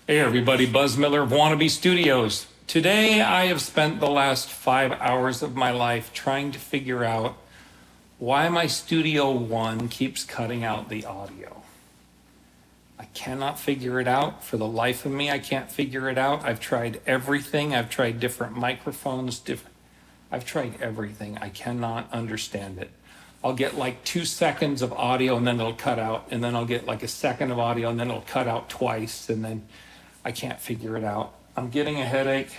Hey everybody, Buzz Miller of Wannabe Studios. Today I have spent the last 5 hours of my life trying to figure out why my Studio One keeps cutting out the audio. I cannot figure it out. For the life of me, I can't figure it out. I've tried everything. I've tried different microphones, I've tried everything. I cannot understand it. I'll get like 2 seconds of audio and then it'll cut out, and then I'll get like a second of audio and then it'll cut out twice, and then I can't figure it out. I'm getting a headache.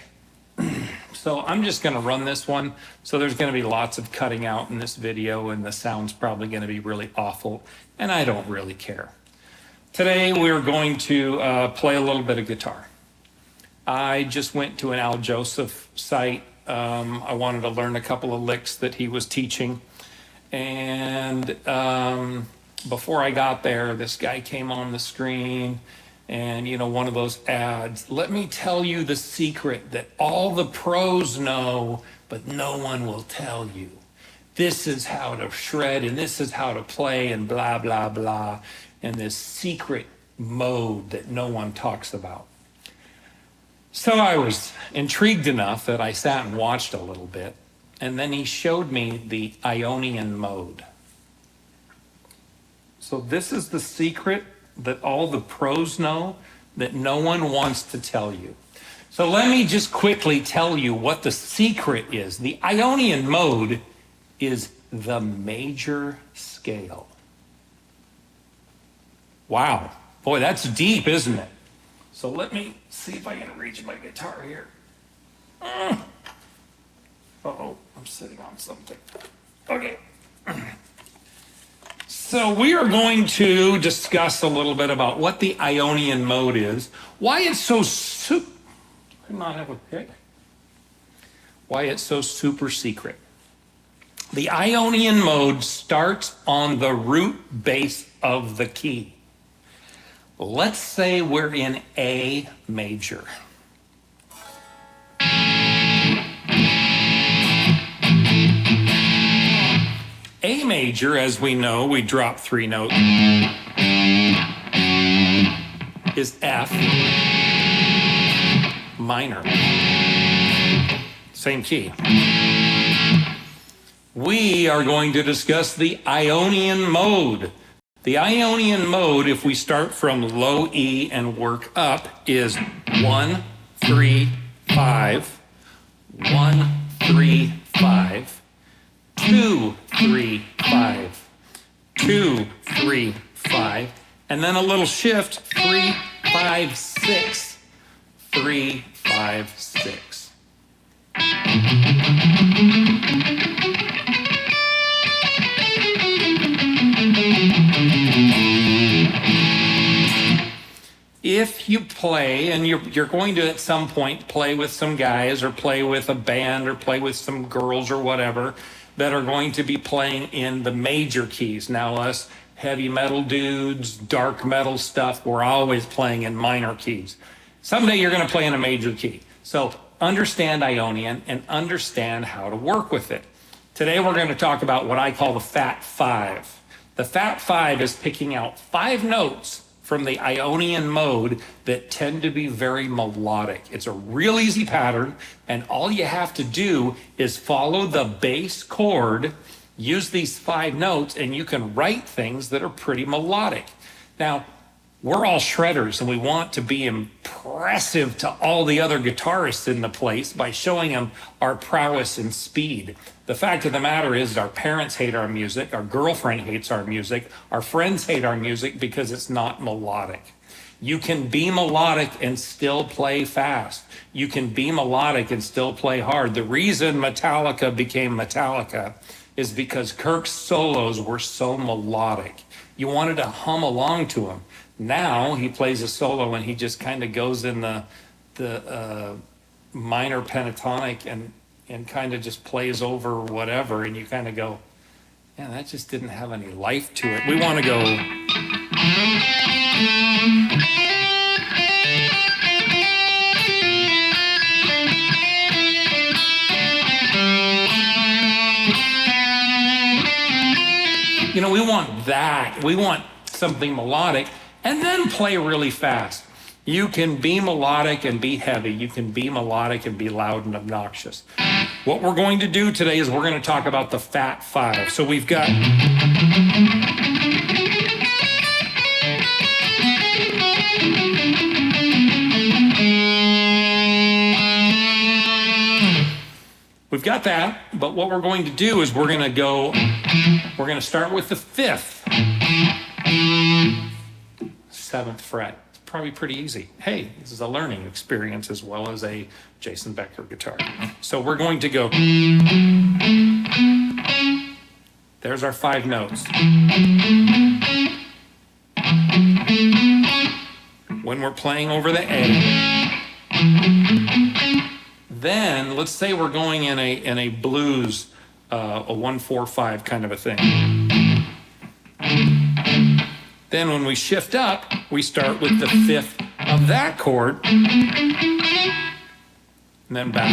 So I'm just going to run this one. So there's going to be lots of cutting out in this video, and the sound's probably going to be really awful, and I don't really care. Today we're going to play a little bit of guitar. I just went to an Al Joseph site. I wanted to learn a couple of licks that he was teaching. And before I got there, this guy came on the screen, and one of those ads. Let me tell you the secret that all the pros know, but no one will tell you. This is how to shred, and this is how to play, and blah, blah, blah. And this secret mode that no one talks about. So I was intrigued enough that I sat and watched a little bit, and then he showed me the Ionian mode. So this is the secret that all the pros know that no one wants to tell you. So let me just quickly tell you what the secret is. The Ionian mode is the major scale. Wow. Boy, that's deep, isn't it? So let me see if I can reach my guitar here. Uh-oh, I'm sitting on something. Okay. So we are going to discuss a little bit about what the Ionian mode is, why it's so why it's so super secret. The Ionian mode starts on the root bass of the key. Let's say we're in A major. A major, as we know, we drop 3 notes, is F minor. Same key. We are going to discuss the Ionian mode. The Ionian mode, if we start from low E and work up, is 1, 3, 5, 1, 3, 5, 2, 3, 5, 2, 3, 5, and then a little shift, 3, 5, 6, 3, 5, 6. If you play, and you're going to at some point play with some guys or play with a band or play with some girls or whatever that are going to be playing in the major keys. Now us heavy metal dudes, dark metal stuff, we're always playing in minor keys. Someday you're going to play in a major key. So understand Ionian and understand how to work with it. Today we're going to talk about what I call the Fat Five. The Fat Five is picking out 5 notes from the Ionian mode that tend to be very melodic. It's a real easy pattern, and all you have to do is follow the bass chord, use these 5 notes, and you can write things that are pretty melodic. Now, we're all shredders, and we want to be impressive to all the other guitarists in the place by showing them our prowess and speed. The fact of the matter is our parents hate our music, our girlfriend hates our music, our friends hate our music because it's not melodic. You can be melodic and still play fast. You can be melodic and still play hard. The reason Metallica became Metallica is because Kirk's solos were so melodic. You wanted to hum along to him. Now he plays a solo and he just kind of goes in the minor pentatonic and kind of just plays over whatever, and you kind of go, yeah, that just didn't have any life to it. We want to go. We want that. We want something melodic, and then play really fast. You can be melodic and be heavy. You can be melodic and be loud and obnoxious. What we're going to do today is we're going to talk about the Fat Five. So we've got... We've got that, but what we're going to do is we're going to start with the fifth, 7th fret. It's probably pretty easy. Hey, this is a learning experience as well as a Jason Becker guitar. So we're going to go, there's our 5 notes. When we're playing over the A, then let's say we're going in a blues, a 1-4-5 kind of a thing. Then when we shift up, we start with the 5th of that chord, and then back.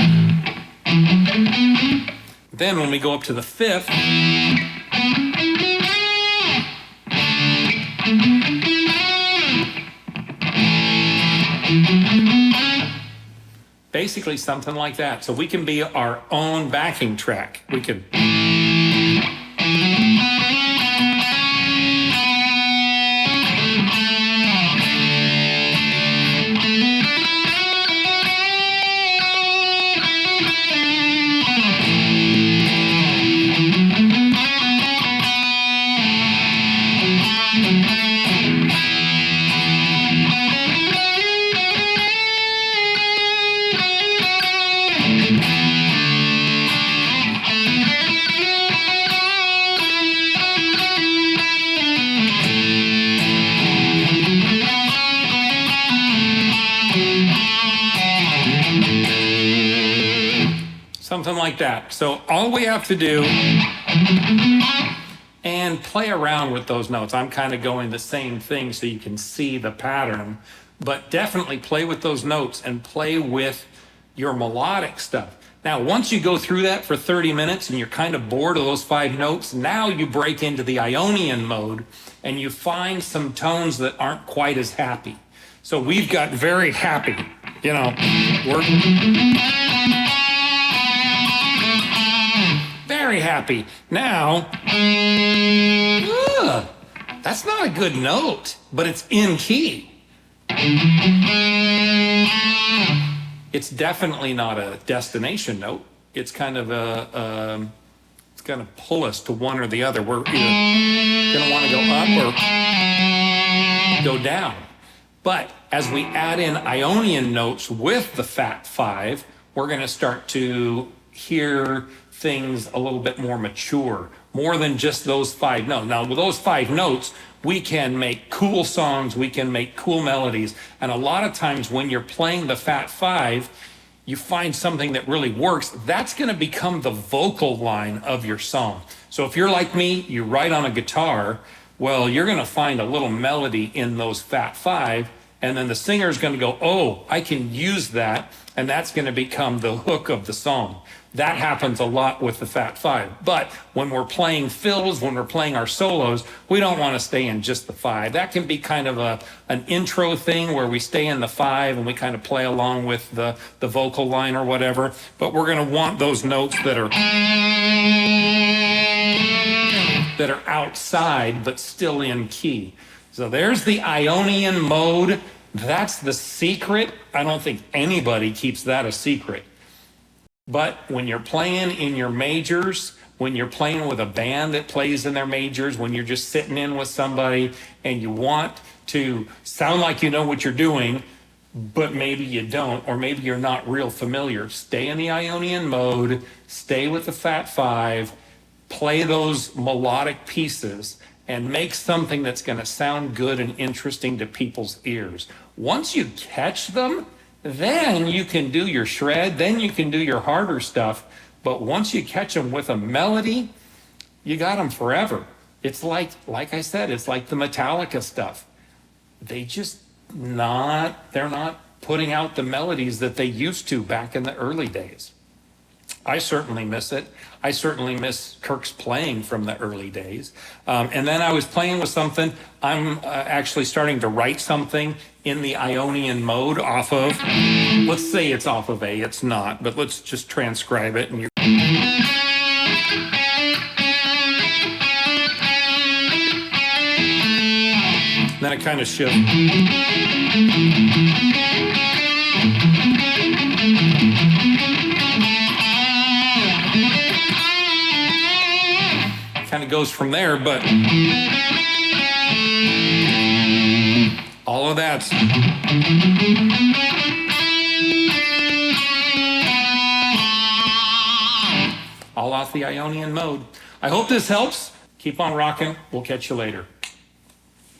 Then when we go up to the 5th, basically something like that. So we can be our own backing track. We can... Something like that. So all we have to do and play around with those notes. I'm kind of going the same thing so you can see the pattern, but definitely play with those notes and play with your melodic stuff. Now, once you go through that for 30 minutes and you're kind of bored of those 5 notes, now you break into the Ionian mode and you find some tones that aren't quite as happy. So we've got very happy, you know, very happy. Now, that's not a good note, but it's in key. It's definitely not a destination note. It's kind of it's going to pull us to one or the other. We're either going to want to go up or go down. But as we add in Ionian notes with the Fat Five, we're going to start to hear things a little bit more mature, more than just those 5 notes. Now, with those 5 notes, we can make cool songs, we can make cool melodies, and a lot of times when you're playing the Fat Five, you find something that really works. That's going to become the vocal line of your song. So if you're like me, you write on a guitar, well, you're going to find a little melody in those Fat Five, and then the singer's going to go, oh, I can use that, and that's going to become the hook of the song. That happens a lot with the Fat Five. But when we're playing fills, when we're playing our solos, we don't want to stay in just the 5. That can be kind of an intro thing where we stay in the 5 and we kind of play along with the vocal line or whatever. But we're going to want those notes that are outside but still in key. So there's the Ionian mode. That's the secret. I don't think anybody keeps that a secret. But when you're playing in your majors, when you're playing with a band that plays in their majors, when you're just sitting in with somebody and you want to sound like you know what you're doing, but maybe you don't, or maybe you're not real familiar, stay in the Ionian mode, stay with the Fat Five, play those melodic pieces, and make something that's going to sound good and interesting to people's ears. Once you catch them, then you can do your shred, then you can do your harder stuff. But once you catch them with a melody, you got them forever. It's like I said, it's like the Metallica stuff. They're not putting out the melodies that they used to back in the early days. I certainly miss it. I certainly miss Kirk's playing from the early days. And then I was playing with something. I'm actually starting to write something in the Ionian mode off of, let's say it's off of A, it's not, but let's just transcribe it. And then it kind of shifts. Kind of goes from there, but all of that's all off the Ionian mode. I hope this helps. Keep on rocking. We'll catch you later.